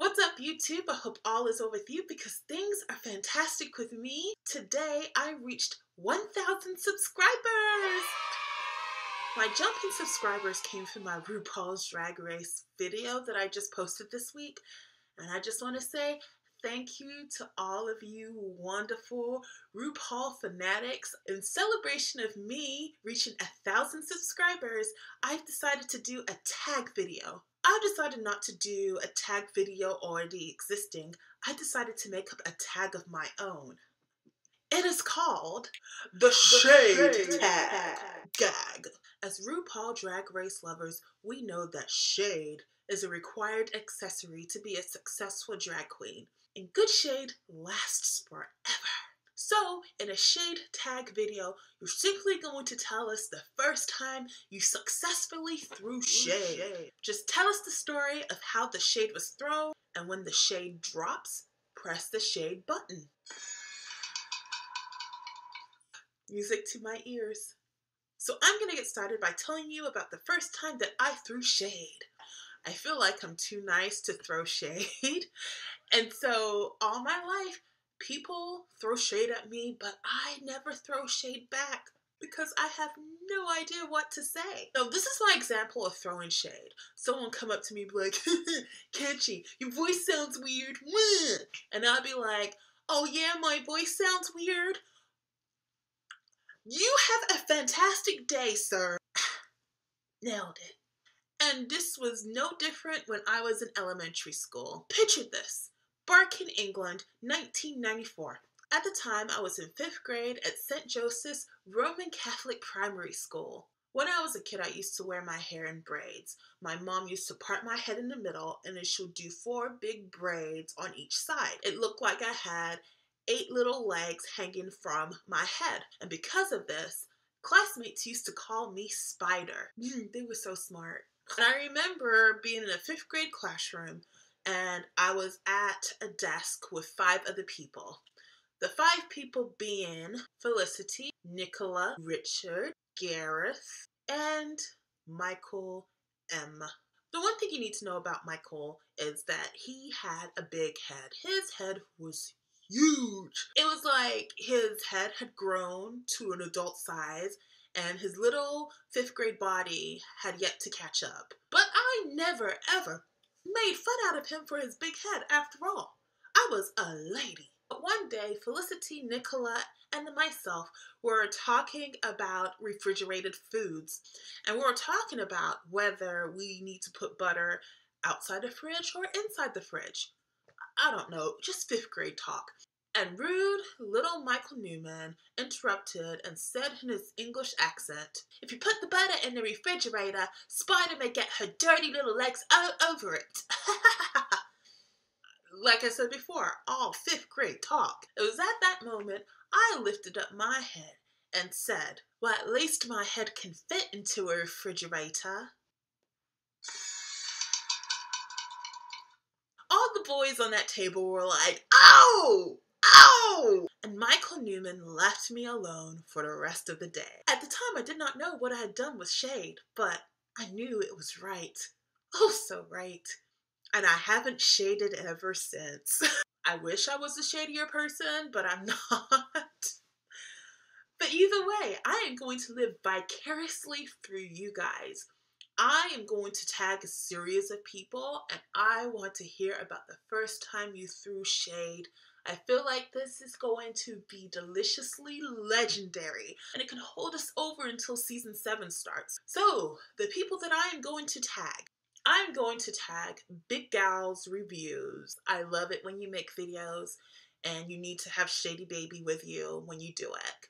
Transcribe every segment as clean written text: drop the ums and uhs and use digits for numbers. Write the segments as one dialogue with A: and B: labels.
A: What's up, YouTube? I hope all is well with you because things are fantastic with me. Today, I reached 1,000 subscribers! My jump in subscribers came from my RuPaul's Drag Race video that I just posted this week. And I just want to say thank you to all of you wonderful RuPaul fanatics. In celebration of me reaching 1,000 subscribers, I've decided to do a tag video. I decided not to do a tag video already existing. I decided to make up a tag of my own. It is called the Shade Tag Gag. As RuPaul Drag Race lovers, we know that shade is a required accessory to be a successful drag queen. And good shade lasts forever. So, in a shade tag video, you're simply going to tell us the first time you successfully threw shade. Just tell us the story of how the shade was thrown, and when the shade drops, press the shade button. Music to my ears. So I'm going to get started by telling you about the first time that I threw shade. I feel like I'm too nice to throw shade. And so all my life, people throw shade at me, but I never throw shade back because I have no idea what to say. So this is my example of throwing shade. Someone come up to me and be like, Kenchi, your voice sounds weird. And I'll be like, oh yeah, my voice sounds weird. You have a fantastic day, sir. Nailed it. And this was no different when I was in elementary school. Picture this. Barking, England, 1994. At the time, I was in 5th grade at St. Joseph's Roman Catholic Primary School. When I was a kid, I used to wear my hair in braids. My mom used to part my head in the middle, and then she would do 4 big braids on each side. It looked like I had 8 little legs hanging from my head. And because of this, classmates used to call me Spider. They were so smart. And I remember being in a 5th grade classroom, and I was at a desk with 5 other people. The 5 people being Felicity, Nicola, Richard, Gareth, and Michael M. The one thing you need to know about Michael is that he had a big head. His head was huge. It was like his head had grown to an adult size and his little 5th grade body had yet to catch up. But I never ever made fun out of him for his big head after all. I was a lady. But one day, Felicity, Nicola, and myself were talking about refrigerated foods. And we were talking about whether we need to put butter outside the fridge or inside the fridge. I don't know, just 5th grade talk. And rude little Michael Newman interrupted and said in his English accent, if you put the butter in the refrigerator, Spider may get her dirty little legs all over it. Like I said before, all 5th grade talk. It was at that moment I lifted up my head and said, well, at least my head can fit into a refrigerator. All the boys on that table were like, ow! Ow! And Michael Newman left me alone for the rest of the day. At the time, I did not know what I had done with shade, but I knew it was right. Oh, so right. And I haven't shaded ever since. I wish I was a shadier person, but I'm not. But either way, I am going to live vicariously through you guys. I am going to tag a series of people, and I want to hear about the first time you threw shade. I feel like this is going to be deliciously legendary, and it can hold us over until season 7 starts. So, the people that I am going to tag. I'm going to tag Big Gals Reviews. I love it when you make videos, and you need to have Shady Baby with you when you do it.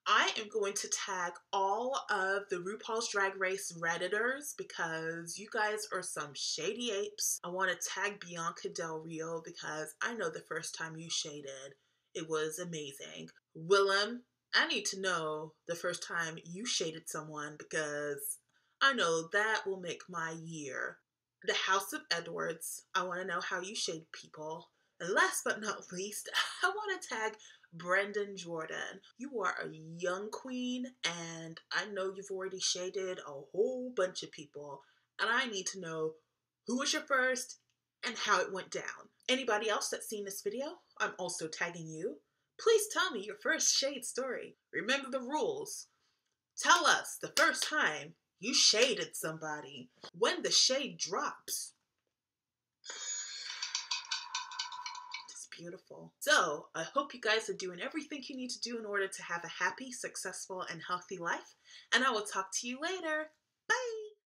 A: I am going to tag all of the RuPaul's Drag Race Redditors because you guys are some shady apes. I want to tag Bianca Del Rio because I know the first time you shaded, it was amazing. Willem, I need to know the first time you shaded someone because I know that will make my year. The House of Edwards, I want to know how you shade people. And last but not least, I want to tag Brendan Jordan. You are a young queen, and I know you've already shaded a whole bunch of people, and I need to know who was your first and how it went down. Anybody else that's seen this video, I'm also tagging you. Please tell me your first shade story. Remember the rules. Tell us the first time you shaded somebody, when the shade drops. It's beautiful. So, I hope you guys are doing everything you need to do in order to have a happy, successful, and healthy life. And I will talk to you later. Bye!